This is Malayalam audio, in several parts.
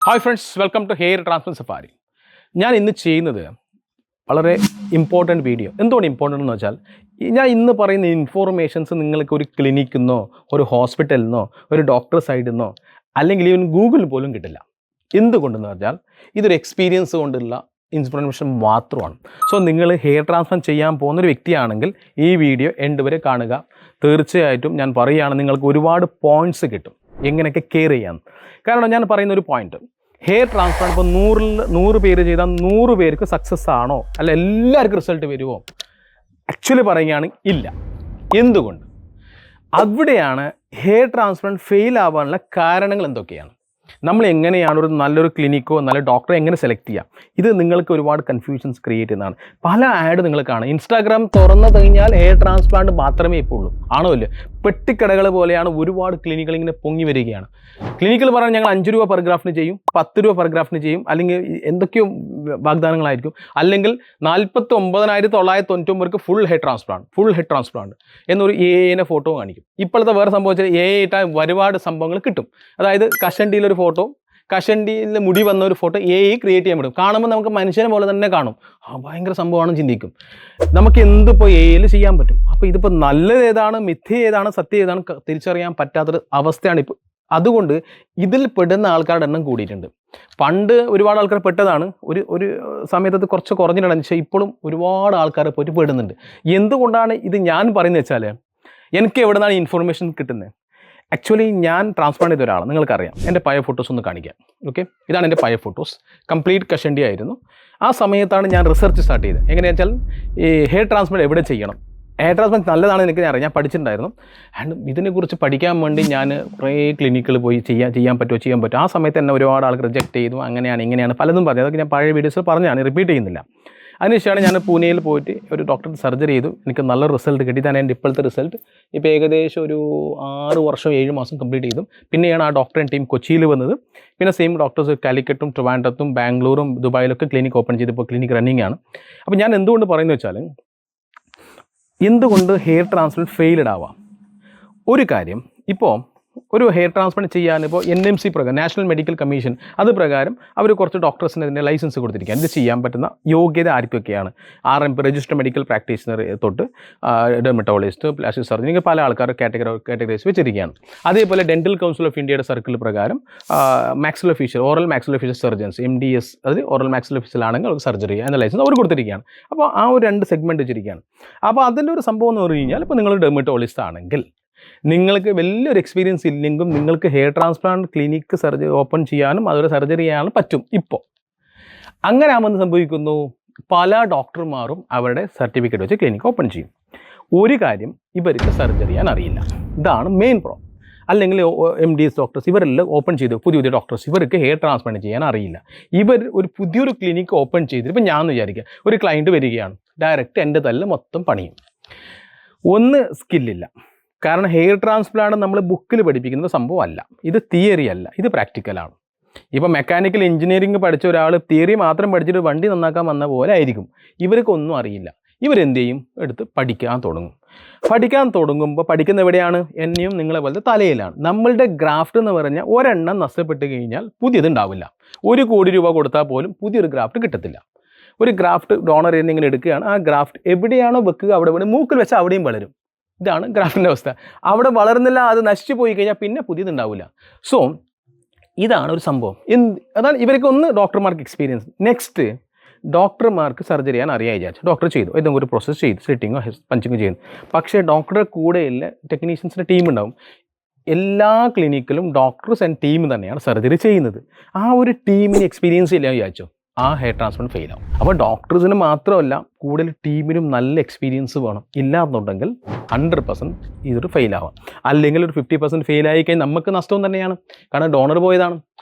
Hi friends, welcome to hair transplant safari. ഞാൻ ഇന്ന് ചെയ്യുന്നത് വളരെ ഇമ്പോർട്ടൻറ്റ് വീഡിയോ. എന്തുകൊണ്ട് ഇമ്പോർട്ടൻ്റ് എന്ന് വെച്ചാൽ, ഞാൻ ഇന്ന് പറയുന്ന ഇൻഫോർമേഷൻസ് നിങ്ങൾക്ക് ഒരു ക്ലിനിക്കിൽ നിന്നോ ഒരു ഹോസ്പിറ്റലിൽ നിന്നോ ഒരു ഡോക്ടർ സൈഡിൽ നിന്നോ അല്ലെങ്കിൽ ഈവൻ ഗൂഗിളിൽ പോലും കിട്ടില്ല. എന്തുകൊണ്ടെന്ന് പറഞ്ഞാൽ ഇതൊരു എക്സ്പീരിയൻസ് കൊണ്ടുള്ള ഇൻഫർമേഷൻ മാത്രമാണ്. സോ നിങ്ങൾ ഹെയർ ട്രാൻസ്പ്ലാന്റ് ചെയ്യാൻ പോകുന്നൊരു വ്യക്തിയാണെങ്കിൽ ഈ വീഡിയോ എൻഡ് വരെ കാണുക. തീർച്ചയായിട്ടും ഞാൻ പറയുകയാണ്, നിങ്ങൾക്ക് ഒരുപാട് പോയിൻറ്റ്സ് കിട്ടും എങ്ങനെയൊക്കെ കെയർ ചെയ്യാം. കാരണം ഞാൻ പറയുന്ന ഒരു പോയിന്റ്, ഹെയർ ട്രാൻസ്പ്ലാന്റ് ഇപ്പോൾ 100 പേര് ചെയ്താൽ 100 പേർക്ക് സക്സസ് ആണോ അല്ല എല്ലാവർക്കും റിസൾട്ട് വരുമോ? ആക്ച്വലി പറയുകയാണെങ്കിൽ ഇല്ല. എന്തുകൊണ്ട്? അവിടെയാണ് ഹെയർ ട്രാൻസ്പ്ലാന്റ് ഫെയിൽ ആവാനുള്ള കാരണങ്ങൾ എന്തൊക്കെയാണ്, നമ്മൾ എങ്ങനെയാണ് ഒരു നല്ലൊരു ക്ലിനിക്കോ നല്ല ഡോക്ടറെ എങ്ങനെ സെലക്ട് ചെയ്യാം. ഇത് നിങ്ങൾക്ക് ഒരുപാട് കൺഫ്യൂഷൻസ് ക്രിയേറ്റ് ചെയ്യുന്നതാണ്. പല ആഡ് നിങ്ങൾ കാണാം. ഇൻസ്റ്റാഗ്രാം തുറന്നു കഴിഞ്ഞാൽ ഹെയർ ട്രാൻസ്പ്ലാന്റ് മാത്രമേ ഇപ്പോൾ ഉള്ളൂ. ആണോ അല്ലേ? പെട്ടിക്കടകൾ പോലെയാണ് ഒരുപാട് ക്ലിനിക്കുകൾ ഇങ്ങനെ പൊങ്ങി വരികയാണ്. ക്ലിനിക്കിൽ പറഞ്ഞാൽ ഞങ്ങൾ 5 രൂപ പെർ ഗ്രാഫിന് ചെയ്യും, 10 രൂപ പെർ ഗ്രാഫിന് ചെയ്യും, അല്ലെങ്കിൽ എന്തൊക്കെയോ വാഗ്ദാനങ്ങളായിരിക്കും. അല്ലെങ്കിൽ 49,999 ഫുൾ ഹെഡ് ട്രാൻസ്പ്ലാന്റ് എന്നൊരു എ ഫോട്ടോ കാണിക്കും. ഇപ്പോഴത്തെ വേറെ സംഭവിച്ചാൽ ഇട്ടാൽ ഒരുപാട് സംഭവങ്ങൾ കിട്ടും. അതായത് കഷണ്ടിയിലൊരു ഫോട്ടോ, കഷണ്ടിയിൽ മുടി വന്ന ഒരു ഫോട്ടോ ക്രിയേറ്റ് ചെയ്യാൻ പറ്റും. കാണുമ്പോൾ നമുക്ക് മനുഷ്യനെ പോലെ തന്നെ കാണും. ഭയങ്കര സംഭവമാണെന്ന് ചിന്തിക്കും. നമുക്ക് എന്തിപ്പോൾ ചെയ്യാൻ പറ്റും. അപ്പോൾ ഇതിപ്പോൾ നല്ലത് ഏതാണ്, മിഥ്യ ഏതാണ്, സത്യം ഏതാണ് തിരിച്ചറിയാൻ പറ്റാത്തൊരു അവസ്ഥയാണ് ഇപ്പോൾ. അതുകൊണ്ട് ഇതിൽ പെടുന്ന ആൾക്കാരുടെ എണ്ണം കൂടിയിട്ടുണ്ട്. പണ്ട് ഒരുപാട് ആൾക്കാർ പെട്ടതാണ്, ഒരു സമയത്ത് കുറച്ച് കുറഞ്ഞിട്ടാണ്. പക്ഷേ ഇപ്പോഴും ഒരുപാട് ആൾക്കാർ പോയിട്ട് പെടുന്നുണ്ട്. എന്തുകൊണ്ടാണ് ഇത് ഞാൻ പറയുന്നത് വെച്ചാൽ, എനിക്ക് എവിടെ നിന്നാണ് ഇൻഫർമേഷൻ കിട്ടുന്നത്? ആക്ച്വലി ഞാൻ ട്രാൻസ്പ്ലാന്റ് ചെയ്ത ഒരാളാണ്, നിങ്ങൾക്കറിയാം. എൻ്റെ പഴയ ഫോട്ടോസ് ഒന്ന് കാണിക്കാം. ഓക്കെ, ഇതാണ് എൻ്റെ പഴയ ഫോട്ടോസ്. കംപ്ലീറ്റ് കഷണ്ടി ആയിരുന്നു. ആ സമയത്താണ് ഞാൻ റിസർച്ച് സ്റ്റാർട്ട് ചെയ്തത്. എങ്ങനെയാണെന്ന് വെച്ചാൽ, ഈ ഹെയർ ട്രാൻസ്പ്ലാന്റ് എവിടെ ചെയ്യണം, ഹെയർ ട്രാൻസ്പ്ലാന്റ് നല്ലതാണെന്ന് എനിക്ക് അറിയാം, ഞാൻ പഠിച്ചിട്ടുണ്ടായിരുന്നു. ആൻഡ് ഇതിനെക്കുറിച്ച് പഠിക്കാൻ വേണ്ടി ഞാൻ കുറേ ക്ലിനിക്കുകൾ പോയി ചെയ്യാൻ പറ്റുമോ. ആ സമയത്ത് എന്നെ ഒരുപാട് ആൾക്ക് റിജക്റ്റ് ചെയ്തു. അങ്ങനെയാണ് ഇങ്ങനെയാണ് പലതും പറഞ്ഞു. അതൊക്കെ ഞാൻ പഴയ വീഡിയോസിൽ പറഞ്ഞാണ്, റിപ്പീറ്റ് ചെയ്യുന്നില്ല. അതിനുശേഷമാണ് ഞാൻ പൂനെയിൽ പോയിട്ട് ഒരു ഡോക്ടർ സർജറി ചെയ്തു. എനിക്ക് നല്ല റിസൾട്ട് കിട്ടി. തന്നെ എൻ്റെ ഇപ്പോഴത്തെ റിസൾട്ട് ഇപ്പോൾ ഏകദേശം ഒരു 6 വർഷം 7 മാസം കംപ്ലീറ്റ് ചെയ്തു. പിന്നെയാണ് ആ ഡോക്ടറിൻ ടീം കൊച്ചിയിൽ വന്നത്. പിന്നെ സെയിം ഡോക്ടേഴ്സ് കാലിക്കറ്റും ട്രിവാൻഡ്രത്തും ബാംഗ്ലൂരും ദുബായിലൊക്കെ ക്ലിനിക്ക് ഓപ്പൺ ചെയ്ത് ഇപ്പോൾ ക്ലിനിക്ക് റണ്ണിങ് ആണ്. അപ്പോൾ ഞാൻ എന്തുകൊണ്ട് പറയുന്നത് വെച്ചാൽ, എന്തുകൊണ്ട് ഹെയർ ട്രാൻസ്പ്ലാന്റ് ഫെയിൽഡ് ആവാം? ഒരു കാര്യം, ഇപ്പോൾ ഒരു ഹെയർ ട്രാൻസ്പ്ലാന്റ് ചെയ്യാൻ ഇപ്പോൾ NMC പ്രകാരം, നാഷണൽ മെഡിക്കൽ കമ്മീഷൻ അത് പ്രകാരം അവർ കുറച്ച് ഡോക്ടേഴ്സിന് ഇതിൻ്റെ ലൈസൻസ് കൊടുത്തിരിക്കുകയാണ്. ഇത് ചെയ്യാൻ പറ്റുന്ന യോഗ്യത ആർക്കൊക്കെയാണ്? RMP രജിസ്റ്റർ മെഡിക്കൽ പ്രാക്ടീഷണർ തൊട്ട് ഡെർമറ്റോളജിസ്റ്റ്, പ്ലാസ്റ്റിക് സർജൻ, ഇങ്ങനെ പല ആൾക്കാർ കാറ്റഗറൈസ് വെച്ചിരിക്കുകയാണ്. അതേപോലെ ഡെന്റൽ കൗൺസിൽ ഓഫ് ഇന്ത്യയുടെ സർക്കിൾ പ്രകാരം maxillofacial, oral maxillofacial surgeons, MDS, അത് ഓറൽ മാക്സിലോഫേഷ്യൽ ആണെങ്കിൽ അവർക്ക് സർജറി എന്ന ലൈസൻസ് അവർ കൊടുത്തിരിക്കുകയാണ്. അപ്പോൾ ആ ഒരു 2 സെഗ്മെൻറ്റ് വെച്ചിരിക്കുകയാണ്. അപ്പോൾ അതിൻ്റെ ഒരു സംഭവം എന്ന് പറഞ്ഞു കഴിഞ്ഞാൽ, ഇപ്പോൾ നിങ്ങൾ ഡെർമറ്റോളജിസ്റ്റ് ആണെങ്കിൽ നിങ്ങൾക്ക് വലിയൊരു എക്സ്പീരിയൻസ് ഇല്ലെങ്കിലും നിങ്ങൾക്ക് ഹെയർ ട്രാൻസ്പ്ലാന്റ് ക്ലിനിക്ക് ഓപ്പൺ ചെയ്യാനും അതുപോലെ സർജറി ചെയ്യാനും പറ്റും. ഇപ്പോൾ അങ്ങനെ ആകുമ്പോൾ സംഭവിക്കുന്നു, പല ഡോക്ടർമാരും അവരുടെ സർട്ടിഫിക്കറ്റ് വെച്ച് ക്ലിനിക്ക് ഓപ്പൺ ചെയ്യും. ഒരു കാര്യം, ഇവർക്ക് സർജറി ചെയ്യാൻ അറിയില്ല. ഇതാണ് മെയിൻ പ്രോബ്ലം. അല്ലെങ്കിൽ MDS ഡോക്ടേഴ്സ് ഇവരെല്ലാം ഓപ്പൺ ചെയ്തു, പുതിയ ഡോക്ടേഴ്സ്, ഇവർക്ക് ഹെയർ ട്രാൻസ്പ്ലാന്റ് ചെയ്യാൻ അറിയില്ല. ഇവർ ഒരു പുതിയൊരു ക്ലിനിക്ക് ഓപ്പൺ ചെയ്തിട്ട്, ഇപ്പം ഞാൻ വിചാരിക്കുക ഒരു ക്ലയൻറ്റ് വരികയാണ്, ഡയറക്റ്റ് എൻ്റെ തല്ല് മൊത്തം പണിയും. ഒന്ന്, സ്കില്ലില്ല. കാരണം ഹെയർ ട്രാൻസ്പ്ലാന്റ് നമ്മൾ ബുക്കിൽ പഠിപ്പിക്കുന്ന സംഭവം അല്ല. ഇത് തിയറി അല്ല, ഇത് പ്രാക്ടിക്കലാണ്. ഇപ്പോൾ മെക്കാനിക്കൽ എഞ്ചിനീയറിംഗ് പഠിച്ച ഒരാൾ തിയറി മാത്രം പഠിച്ചിട്ട് വണ്ടി നന്നാക്കാൻ വന്ന പോലെ ആയിരിക്കും. ഇവർക്കൊന്നും അറിയില്ല. ഇവരെന്ത് ചെയ്യും? എടുത്ത് പഠിക്കാൻ തുടങ്ങുമ്പോൾ പഠിക്കുന്ന എവിടെയാണ്? എന്നെയും നിങ്ങളെ പോലത്തെ തലയിലാണ്. നമ്മളുടെ ഗ്രാഫ്റ്റ് എന്ന് പറഞ്ഞാൽ ഒരെണ്ണം നഷ്ടപ്പെട്ട് കഴിഞ്ഞാൽ പുതിയത് ഉണ്ടാവില്ല. 1 കോടി രൂപ കൊടുത്താൽ പോലും പുതിയൊരു ഗ്രാഫ്റ്റ് കിട്ടത്തില്ല. ഒരു ഗ്രാഫ്റ്റ് ഡോണർ ഇങ്ങനെ എടുക്കുകയാണ്. ആ ഗ്രാഫ്റ്റ് എവിടെയാണോ വെക്കുക അവിടെ മൂക്കിൽ വെച്ചാൽ അവിടെയും വളരും. ഇതാണ് ഗ്രാഫിൻ്റെ അവസ്ഥ. അവിടെ വളർന്നില്ല, അത് നശിച്ചു പോയി കഴിഞ്ഞാൽ പിന്നെ പുതിയതുണ്ടാവില്ല. സോ ഇതാണ് ഒരു സംഭവം. അതാണ് ഇവർക്ക് ഒന്ന് ഡോക്ടർമാർക്ക് എക്സ്പീരിയൻസ്. നെക്സ്റ്റ്, ഡോക്ടർമാർക്ക് സർജറി ചെയ്യാൻ അറിയാൻ വിചാരിച്ചു, ഡോക്ടർ ചെയ്തു, ഏതെങ്കിലും ഒരു പ്രോസസ്സ് ചെയ്തു, സ്ലിറ്റിങ്ങോ പഞ്ചിങ്ങോ ചെയ്യുന്നു. പക്ഷേ ഡോക്ടറുടെ കൂടെയുള്ള ടെക്നീഷ്യൻസിൻ്റെ ടീം ഉണ്ടാവും. എല്ലാ ക്ലിനിക്കിലും ഡോക്ടേഴ്സ് ആൻഡ് ടീം തന്നെയാണ് സർജറി ചെയ്യുന്നത്. ആ ഒരു ടീമിന് എക്സ്പീരിയൻസ് ഇല്ല വിചാരിച്ചോ, ആ ഹെയർ ട്രാൻസ്പ്ലാന്റ് ഫെയിൽ ആവും. അപ്പോൾ ഡോക്ടേഴ്സിന് മാത്രമല്ല, കൂടുതൽ ടീമിനും നല്ല എക്സ്പീരിയൻസ് വേണം. ഇല്ലാന്നുണ്ടെങ്കിൽ 100% ഇതൊരു ഫെയിൽ ആവാം. അല്ലെങ്കിൽ ഒരു 50% ഫെയിൽ ആയി കഴിഞ്ഞാൽ നമുക്ക് നഷ്ടവും തന്നെയാണ്. കാരണം ഡോണർ പോയതാണ്.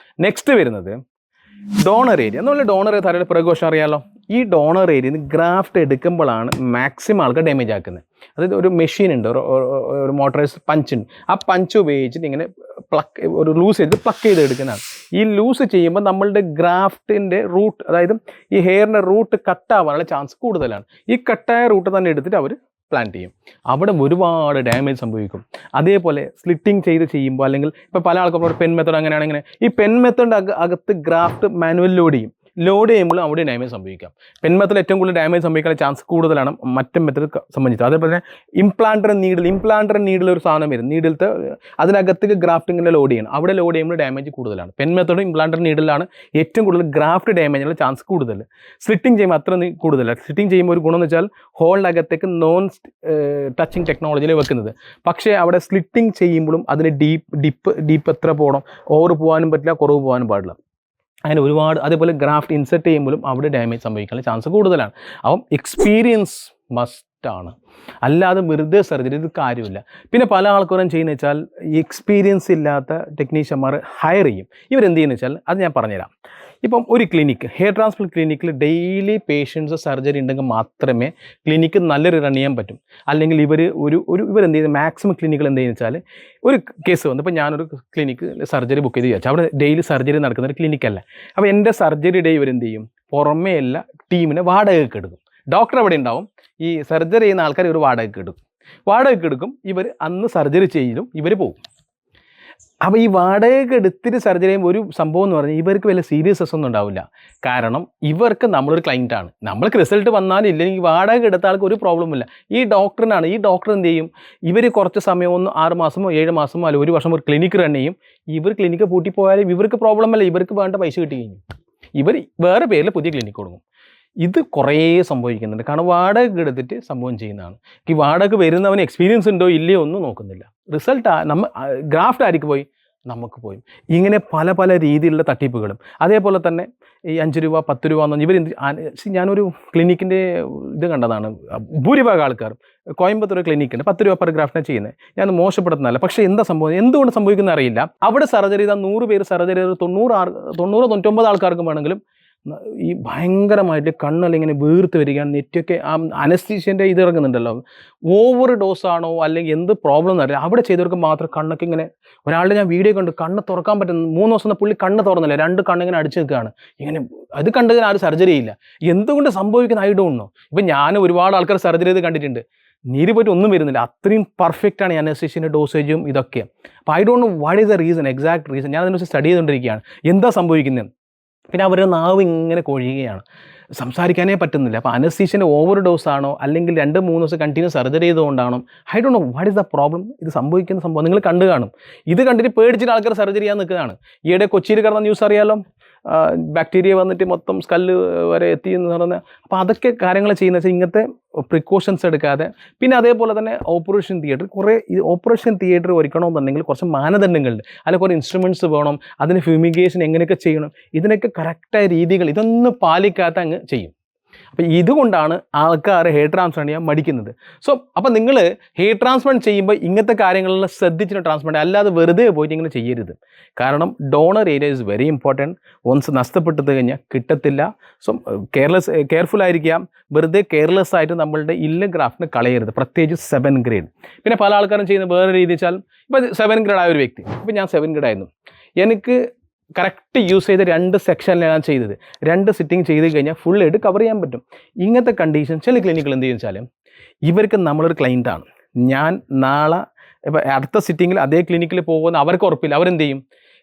നെക്സ്റ്റ് വരുന്നത് ഡോണർ ഏരിയ. എന്നുള്ള ഡോണർ തലയുടെ പ്രകോഷം അറിയാമല്ലോ. ഈ ഡോണർ ഏരിയയിൽ നിന്ന് ഗ്രാഫ്റ്റ് എടുക്കുമ്പോഴാണ് മാക്സിമം ആൾക്കാർ ഡാമേജ് ആക്കുന്നത്. അതായത് ഒരു മെഷീൻ ഉണ്ട്, ഒരു മോട്ടറൈസ്ഡ് പഞ്ചുണ്ട്. ആ പഞ്ച് ഉപയോഗിച്ചിട്ട് ഇങ്ങനെ ഒരു ലൂസ് ചെയ്തിട്ട് പ്ലക്ക് ചെയ്ത് എടുക്കുന്നതാണ്. ഈ ലൂസ് ചെയ്യുമ്പോൾ നമ്മളുടെ ഗ്രാഫ്റ്റിൻ്റെ റൂട്ട്, അതായത് ഈ ഹെയറിൻ്റെ റൂട്ട് കട്ടാവാനുള്ള ചാൻസ് കൂടുതലാണ്. ഈ കട്ടായ റൂട്ട് തന്നെ എടുത്തിട്ട് അവർ ഇംപ്ലാന്റ് ചെയ്യും. അവിടെ ഒരുപാട് ഡാമേജ് സംഭവിക്കും. അതേപോലെ സ്ലിറ്റിംഗ് ചെയ്യുമ്പോൾ അല്ലെങ്കിൽ ഇപ്പോൾ പല ആൾക്കാർ പെൻ മെത്തേഡ് അങ്ങനെയാണെങ്കിൽ ഈ പെൻ മെത്തേഡിൻ്റെ അകത്ത് ഗ്രാഫ്റ്റ് മാനുവൽ ലോഡ് ചെയ്യുമ്പോൾ അവിടെ ഡാമേജ് സംഭവിക്കാം. പെൻ മെത്തേഡിൽ ഏറ്റവും കൂടുതൽ ഡാമേജ് സംഭവിക്കാൻ ചാൻസ് കൂടുതലാണ് മറ്റേ മെത്തേഡ് സംബന്ധിച്ചത്. അതേപോലെ തന്നെ ഇംപ്ലാന്റർ നീഡിൽ ഒരു സാധനം വരും, നീഡിലത്തെ അതിനകത്തേക്ക് ഗ്രാഫ്റ്റ് ഇങ്ങനെ ലോഡ് ചെയ്യണം. അവിടെ ലോഡ് ചെയ്യുമ്പോൾ ഡാമേജ് കൂടുതലാണ്. പെൻ മെത്തേഡും ഇംപ്ലാന്റർ നീഡിലാണ് ഏറ്റവും കൂടുതൽ ഗ്രാഫ്റ്റ് ഡാമേജിനുള്ള ചാൻസ് കൂടുതൽ. സ്ലിറ്റിംഗ് ചെയ്യുമ്പോൾ അത്ര കൂടുതലല്ല. സ്ലിറ്റിംഗ് ചെയ്യുമ്പോൾ ഒരു ഗുണമെന്ന് വെച്ചാൽ ഹോളിൻ്റെ അകത്തേക്ക് നോൺ ടച്ചിങ് ടെക്നോളജിയിൽ വെക്കുന്നത്. പക്ഷേ അവിടെ സ്ലിറ്റിംഗ് ചെയ്യുമ്പോഴും അതിന് ഡീപ്പ് എത്ര പോകണം, ഓവർ പോകാനും പറ്റില്ല, കുറവ് പോകാനും പാടില്ല. അങ്ങനെ ഒരുപാട്. അതേപോലെ ഗ്രാഫ്റ്റ് ഇൻസെർട്ട് ചെയ്യുമ്പോഴും അവിടെ ഡാമേജ് സംഭവിക്കാനുള്ള ചാൻസ് കൂടുതലാണ്. അപ്പം എക്സ്പീരിയൻസ് മസ്റ്റാണ്, അല്ലാതെ വെറുതെ സർജറി ഇത് കാര്യമില്ല. പിന്നെ പല ആൾക്കാരും ചെയ്യുന്നത് വെച്ചാൽ ഈ എക്സ്പീരിയൻസ് ഇല്ലാത്ത ടെക്നീഷ്യന്മാർ ഹയർ ചെയ്യും. ഇവരെന്ത് ചെയ്യുന്നത് വെച്ചാൽ അത് ഞാൻ പറഞ്ഞുതരാം. ഇപ്പം ഒരു ക്ലിനിക്ക്, ഹെയർ ട്രാൻസ്പ്ലാന്റ് ക്ലിനിക്കിൽ ഡെയിലി പേഷ്യൻസ് സർജറി ഉണ്ടെങ്കിൽ മാത്രമേ ക്ലിനിക്ക് നല്ലൊരു റൺ ചെയ്യാൻ പറ്റും. അല്ലെങ്കിൽ ഇവരെന്ത് ചെയ്യുന്നത്, മാക്സിമം ക്ലിനിക്കുകൾ എന്ത് ചെയ്യുന്നത് വെച്ചാൽ ഒരു കേസ് വന്നു. ഇപ്പോൾ ഞാനൊരു ക്ലിനിക്ക് സർജറി ബുക്ക് ചെയ്ത് വിചാരിച്ചു, അവിടെ ഡെയിലി സർജറി നടക്കുന്ന ഒരു ക്ലിനിക്കല്ല. അപ്പോൾ എൻ്റെ സർജറി ഡേ ഇവരെന്ത് ചെയ്യും, പുറമേ എല്ലാ ടീമിനെ വാടകയ്ക്ക് എടുക്കും. ഡോക്ടർ അവിടെ ഉണ്ടാവും, ഈ സർജറി ചെയ്യുന്ന ആൾക്കാർ ഇവർ വാടകയ്ക്ക് എടുക്കും. ഇവർ അന്ന് സർജറി ചെയ്യും, ഇവർ പോകും. അപ്പോൾ ഈ വാടകയ്ക്ക് എടുത്തിട്ട് സർജറി ചെയ്യുമ്പോൾ ഒരു സംഭവം എന്ന് പറഞ്ഞാൽ ഇവർക്ക് വലിയ സീരിയസ്നെസ് ഒന്നും ഉണ്ടാവില്ല. കാരണം ഇവർക്ക് നമ്മളൊരു ക്ലയൻറ്റാണ്, നമ്മൾക്ക് റിസൾട്ട് വന്നാലും ഇല്ലെങ്കിൽ വാടക എടുത്ത ആൾക്ക് ഒരു പ്രോബ്ലമില്ല. ഈ ഡോക്ടറിനാണ്. ഈ ഡോക്ടർ എന്ത് ചെയ്യും, ഇവർ കുറച്ച് സമയം 6 മാസമോ 7 മാസമോ അല്ലെങ്കിൽ 1 വർഷം ഒരു ക്ലിനിക്ക് റൺ ചെയ്യും. ഇവർ ക്ലിനിക്ക് പൂട്ടിപ്പോയാലും ഇവർക്ക് പ്രോബ്ലമല്ല, ഇവർക്ക് വേണ്ട പൈസ കിട്ടി കഴിഞ്ഞു. ഇവർ വേറെ പേരിൽ പുതിയ ക്ലിനിക്ക് കൊടുക്കും. ഇത് കുറേ സംഭവിക്കുന്നുണ്ട്. കാരണം വാടക എടുത്തിട്ട് സംഭവം ചെയ്യുന്നതാണ്. ഈ വാടക വരുന്നവന് എക്സ്പീരിയൻസ് ഉണ്ടോ ഇല്ലയോ ഒന്നും നോക്കുന്നില്ല. റിസൾട്ട് ഗ്രാഫ്റ്റ് ആയിരിക്കും പോയി, നമുക്ക് പോയി. ഇങ്ങനെ പല രീതിയിലുള്ള തട്ടിപ്പുകളും. അതേപോലെ തന്നെ ഈ 5 രൂപ 10 രൂപ എന്ന് പറഞ്ഞാൽ ഞാനൊരു ക്ലിനിക്കിൻ്റെ ഇത് കണ്ടതാണ്. ഭൂരിഭാഗം ആൾക്കാർ കോയമ്പത്തൂർ ക്ലിനിക്കുണ്ട്, 10 രൂപ പെർ ഗ്രാഫ്റ്റിനെ ചെയ്യുന്നത്. ഞാൻ മോശപ്പെടുത്തുന്നതല്ല. പക്ഷേ എന്താ സംഭവം, എന്തുകൊണ്ട് സംഭവിക്കുന്ന അറിയില്ല. അവിടെ സർജറി ചെയ്താൽ 100 പേര് സർജറി ചെയ്ത് 99 ആൾക്കാർക്കും വേണമെങ്കിലും ഈ ഭയങ്കരമായിട്ട് കണ്ണെല്ലാം ഇങ്ങനെ വീർത്ത് വരികയാണ്. നെറ്റൊക്കെ ആ അനസ്തീഷ്യൻ്റെ ഇത് ഇറങ്ങുന്നുണ്ടല്ലോ, ഓവർ ഡോസാണോ അല്ലെങ്കിൽ എന്ത് പ്രോബ്ലം എന്നറിയില്ല. അവിടെ ചെയ്തവർക്ക് മാത്രം കണ്ണൊക്കെ ഇങ്ങനെ, ഒരാളുടെ ഞാൻ വീഡിയോ കണ്ട് കണ്ണ് തുറക്കാൻ പറ്റുന്നു, 3 ദിവസം പുള്ളി കണ്ണ് തുറന്നില്ല, 2 കണ്ണിങ്ങനെ അടിച്ചു നിൽക്കുകയാണ്. ഇങ്ങനെ അത് കണ്ടതിന് ആരും സർജറി ചെയ്യില്ല. എന്തുകൊണ്ട് സംഭവിക്കുന്ന ഐ ഡോണ്ട് നോ. ഇപ്പം ഞാൻ ഒരുപാട് ആൾക്കാർ സർജറി ചെയ്ത് കണ്ടിട്ടുണ്ട്, നീര് പോയിട്ട് ഒന്നും വരുന്നില്ല. അത്രയും പെർഫെക്റ്റാണ് ഈ അനസ്തീഷ്യൻ്റെ ഡോസേജും ഇതൊക്കെ. അപ്പോൾ I don't know what is the reason, exact reason. ഞാൻ അതിനെക്കുറിച്ച് സ്റ്റഡി ചെയ്തുകൊണ്ടിരിക്കുകയാണ്, എന്താ സംഭവിക്കുന്നത്. പിന്നെ അവരുടെ നാവ് ഇങ്ങനെ കൊഴിയുകയാണ്, സംസാരിക്കാനേ പറ്റുന്നില്ല. അപ്പോൾ അനസ്തീഷ്യൻ്റെ ഓവർ ഡോസ് ആണോ അല്ലെങ്കിൽ 2-3 ദിവസം കണ്ടിന്യൂ സർജറി ചെയ്തുകൊണ്ടാണോ, I don't know what is the problem. ഇത് സംഭവിക്കുന്ന സംഭവം നിങ്ങൾ കണ്ടു കാണും. ഇത് കണ്ടിട്ട് പേടിച്ചിട്ട് ആൾക്കാർ സർജറി ചെയ്യാൻ നിൽക്കുന്നതാണ്. ഈയിടെ കൊച്ചിയിൽ കിടന്ന ന്യൂസ് അറിയാലോ, ബാക്ടീരിയ വന്നിട്ട് മൊത്തം സ്കല്ല് വരെ എത്തി എന്ന് പറഞ്ഞാൽ. അപ്പോൾ അതൊക്കെ കാര്യങ്ങൾ ചെയ്യുന്ന വെച്ചാൽ ഇങ്ങനത്തെ പ്രിക്കോഷൻസ് എടുക്കാതെ. പിന്നെ അതേപോലെ തന്നെ ഓപ്പറേഷൻ തിയേറ്റർ ഒരുക്കണമെന്നുണ്ടെങ്കിൽ കുറച്ച് മാനദണ്ഡങ്ങളുണ്ട്. അതിൽ കുറേ ഇൻസ്ട്രുമെൻറ്റ്സ് വേണം, അതിന് ഫ്യൂമിഗേഷൻ എങ്ങനെയൊക്കെ ചെയ്യണം, ഇതിനൊക്കെ കറക്റ്റായ രീതികൾ ഇതൊന്നും പാലിക്കാത്ത അങ്ങ് ചെയ്യും. അപ്പോൾ ഇതുകൊണ്ടാണ് ആൾക്കാർ ഹെയർ ട്രാൻസ്പ്ലാന്റ് ചെയ്യാൻ മടിക്കുന്നത്. അപ്പോൾ നിങ്ങൾ ഹെയർ ട്രാൻസ്പ്ലാന്റ് ചെയ്യുമ്പോൾ ഇങ്ങനത്തെ കാര്യങ്ങളെല്ലാം ശ്രദ്ധിച്ചിട്ട് ട്രാൻസ്പ്ലാന്റ്, അല്ലാതെ വെറുതെ പോയിട്ട് ഇങ്ങനെ ചെയ്യരുത്. കാരണം donor area is very important. Once നഷ്ടപ്പെട്ടു കഴിഞ്ഞാൽ കിട്ടത്തില്ല. കെയർഫുൾ ആയിരിക്കാം. വെറുതെ കെയർലെസ് ആയിട്ട് നമ്മളുടെ ഗ്രാഫ്റ്റിന് കളയരുത്, പ്രത്യേകിച്ച് 7 ഗ്രേഡ്. പിന്നെ പല ആൾക്കാരും ചെയ്യുന്ന വേറെ രീതി വെച്ചാൽ, ഇപ്പോൾ 7 ഗ്രേഡ് ആയ ഒരു വ്യക്തി, ഇപ്പോൾ ഞാൻ 7 ഗ്രേഡ് ആയിരുന്നു, എനിക്ക് കറക്റ്റ് യൂസ് ചെയ്ത് 2 സെക്ഷനിലാണ് ഞാൻ ചെയ്തത്. 2 സിറ്റിംഗ് ചെയ്ത് കഴിഞ്ഞാൽ ഫുൾ ആയിട്ട് കവർ ചെയ്യാൻ പറ്റും. ഇങ്ങനത്തെ കണ്ടീഷൻ ചില ക്ലിനിക്കുകൾ എന്ത് ചെയ്യുന്ന വെച്ചാൽ, ഇവർക്ക് നമ്മളൊരു ക്ലയൻറ്റാണ്, ഞാൻ നാളെ ഇപ്പോൾ അടുത്ത സിറ്റിങ്ങിൽ അതേ ക്ലിനിക്കിൽ പോകുന്ന അവർക്ക് ഉറപ്പില്ല. അവരെന്ത് ചെയ്യും,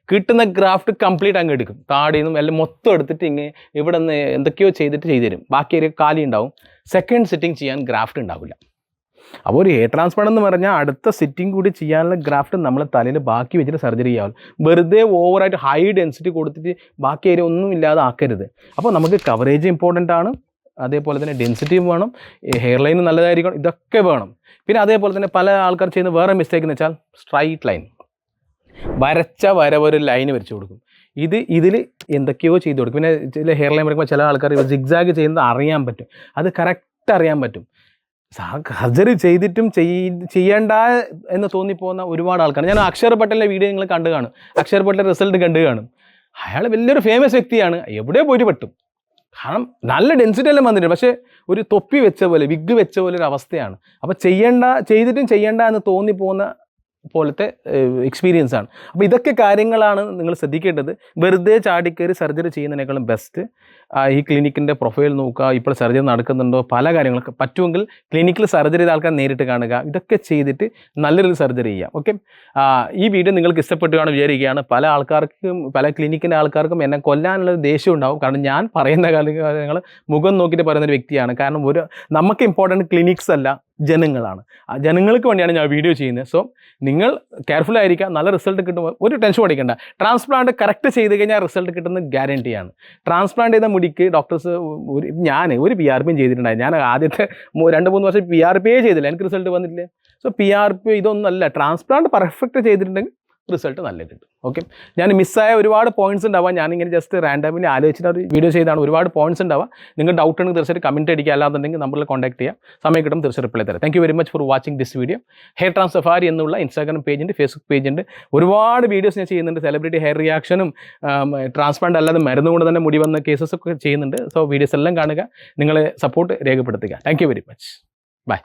കിട്ടുന്ന ഗ്രാഫ്റ്റ് കംപ്ലീറ്റ് അങ്ങ് എടുക്കും, താടിയിൽ നിന്നും എല്ലാം മൊത്തം എടുത്തിട്ട് ഇങ്ങനെ ഇവിടെ നിന്ന് എന്തൊക്കെയോ ചെയ്തിട്ട് ചെയ്തു തരും. ബാക്കി ഒരു കാലി ഉണ്ടാവും. സെക്കൻഡ് സിറ്റിംഗ് ചെയ്യാൻ ഗ്രാഫ്റ്റ് ഉണ്ടാവില്ല. അപ്പോൾ ഒരു ഹെയർ ട്രാൻസ്പ്ലാന്റ് എന്ന് പറഞ്ഞാൽ അടുത്ത സിറ്റിംഗ് കൂടി ചെയ്യാനുള്ള ഗ്രാഫ്റ്റ് നമ്മൾ തലയിൽ ബാക്കി വെച്ചിട്ട് സർജറി ചെയ്യാവും. വെറുതെ ഓവറായിട്ട് ഹൈ ഡെൻസിറ്റി കൊടുത്തിട്ട് ബാക്കി ഏരിയ ഒന്നും ഇല്ലാതെ ആക്കരുത്. അപ്പോൾ നമുക്ക് കവറേജ് ഇമ്പോർട്ടൻ്റ് ആണ്, അതേപോലെ തന്നെ ഡെൻസിറ്റിയും വേണം, ഹെയർ ലൈൻ നല്ലതായിരിക്കണം, ഇതൊക്കെ വേണം. പിന്നെ അതേപോലെ തന്നെ പല ആൾക്കാർ ചെയ്യുന്ന വേറെ മിസ്റ്റേക്ക് എന്ന് വെച്ചാൽ സ്ട്രൈറ്റ് ലൈൻ, വരച്ച ഒരു ലൈന് വരച്ച് കൊടുക്കും. ഇതിൽ എന്തൊക്കെയോ ചെയ്ത് കൊടുക്കും. പിന്നെ ചില ഹെയർ ലൈൻ വരയ്ക്കുമ്പോൾ ചില ആൾക്കാർ സിഗ്സാഗ് ചെയ്യുന്നത് അറിയാൻ പറ്റും, അത് കറക്റ്റ് അറിയാൻ പറ്റും. സർജറി ചെയ്തിട്ടും ചെയ്യേണ്ട എന്ന് തോന്നിപ്പോകുന്ന ഒരുപാട് ആൾക്കാർ. ഞാൻ അക്ഷർ പട്ടേലിൻ്റെ വീഡിയോ നിങ്ങൾ കണ്ടു കാണും, അക്ഷർ പട്ടേൽ റിസൾട്ട് കണ്ടു കാണും. അയാൾ വലിയൊരു ഫേമസ് വ്യക്തിയാണ്, എവിടെ പോയിട്ട് പറ്റും. കാരണം നല്ല ഡെൻസിറ്റി എല്ലാം വന്നിട്ടുണ്ട്, പക്ഷേ ഒരു തൊപ്പി വെച്ച പോലെ, വിഗ് വെച്ച പോലെ ഒരു അവസ്ഥയാണ്. അപ്പോൾ ചെയ്തിട്ടും ചെയ്യേണ്ട എന്ന് തോന്നിപ്പോകുന്ന പോലത്തെ എക്സ്പീരിയൻസ് ആണ്. അപ്പോൾ ഇതൊക്കെ കാര്യങ്ങളാണ് നിങ്ങൾ ശ്രദ്ധിക്കേണ്ടത്. വെറുതെ ചാടിക്കയറി സർജറി ചെയ്യുന്നതിനേക്കാളും ബെസ്റ്റ് ഈ ക്ലിനിക്കിൻ്റെ പ്രൊഫൈൽ നോക്കുക, ഇപ്പോൾ സർജറി നടക്കുന്നുണ്ടോ, പല കാര്യങ്ങളൊക്കെ പറ്റുമെങ്കിൽ ക്ലിനിക്കിൽ സർജറി ചെയ്ത ആൾക്കാർ നേരിട്ട് കാണുക, ഇതൊക്കെ ചെയ്തിട്ട് നല്ലൊരു സർജറി ചെയ്യാം. ഓക്കെ, ഈ വീഡിയോ നിങ്ങൾക്ക് ഇഷ്ടപ്പെട്ടുകയാണ് വിചാരിക്കുകയാണ്. പല ആൾക്കാർക്കും, പല ക്ലിനിക്കിൻ്റെ ആൾക്കാർക്കും എന്നെ കൊല്ലാനുള്ള ദേഷ്യം ഉണ്ടാവും. കാരണം ഞാൻ പറയുന്ന കാര്യങ്ങൾ മുഖം നോക്കിയിട്ട് പറയുന്നൊരു വ്യക്തിയാണ്. കാരണം നമുക്ക് ഇമ്പോർട്ടൻറ്റ് ക്ലിനിക്സ് അല്ല, ജനങ്ങളാണ്. ജനങ്ങൾക്ക് വേണ്ടിയാണ് ഞാൻ വീഡിയോ ചെയ്യുന്നത്. സോ നിങ്ങൾ കെയർഫുൾ ആയിരിക്കുക. നല്ല റിസൾട്ട് കിട്ടുമ്പോൾ ഒരു ടെൻഷൻ അടിക്കേണ്ട. ട്രാൻസ്പ്ലാന്റ് കറക്റ്റ് ചെയ്ത് കഴിഞ്ഞാൽ റിസൾട്ട് കിട്ടുന്നത് ഗ്യാരണ്ടിയാണ്. ട്രാൻസ്പ്ലാന്റ് ചെയ്ത മുടിക്ക് ഡോക്ടേഴ്സ് ഞാൻ ഒരു PRP ചെയ്തിട്ടുണ്ടായി. ഞാൻ ആദ്യത്തെ 2-3 വർഷം PRP ചെയ്തില്ല, എനിക്ക് റിസൾട്ട് വന്നിട്ടില്ല. സോ PRP ഇതൊന്നല്ല, ട്രാൻസ്പ്ലാന്റ് പെർഫെക്റ്റ് ചെയ്തിട്ടുണ്ടെങ്കിൽ റിസൾട്ട് നല്ല കിട്ടും. ഓക്കെ, ഞാൻ മിസ്സായ ഒരുപാട് പോയിന്റ്സ് ഉണ്ടാവാം. ഞാനിങ്ങനെ ജസ്റ്റ് റാൻഡമിലി ആലോചിച്ചിട്ട് ഒരു വീഡിയോ ചെയ്താണ്. ഒരുപാട് പോയിന്റ്സ് ഉണ്ടാവാം. നിങ്ങൾ ഡൗട്ട് ഉണ്ടെങ്കിൽ തീർച്ചയായിട്ടും കമൻറ്റ് അടിക്കുക, അല്ലാന്നുണ്ടെങ്കിൽ നമ്പറിൽ കോൺടാക്ട് ചെയ്യാം. സമയം കിട്ടും തീർച്ചയായും റിപ്ലൈ തരാം. Thank you very much for watching this video. Hair trans safari എന്നുള്ള ഇൻസ്റ്റാഗ്രാം പേജുണ്ട്, ഫേസ്ബുക്ക് പേജുണ്ട്. ഒരുപാട് വീഡിയോസ് ഞാൻ ചെയ്യുന്നുണ്ട്. സെലിബ്രിറ്റി ഹെയർ റിയാക്ഷനും ട്രാൻസ്പ്ലാന്റ് അല്ലാതെ മരുന്ന് കൊണ്ട് തന്നെ മുടി വന്ന കേസസ് ഒക്കെ ചെയ്യുന്നുണ്ട്. സോ വീഡിയോസ് എല്ലാം കാണുക, നിങ്ങളെ സപ്പോർട്ട് രേഖപ്പെടുത്തുക. Thank you very much. By.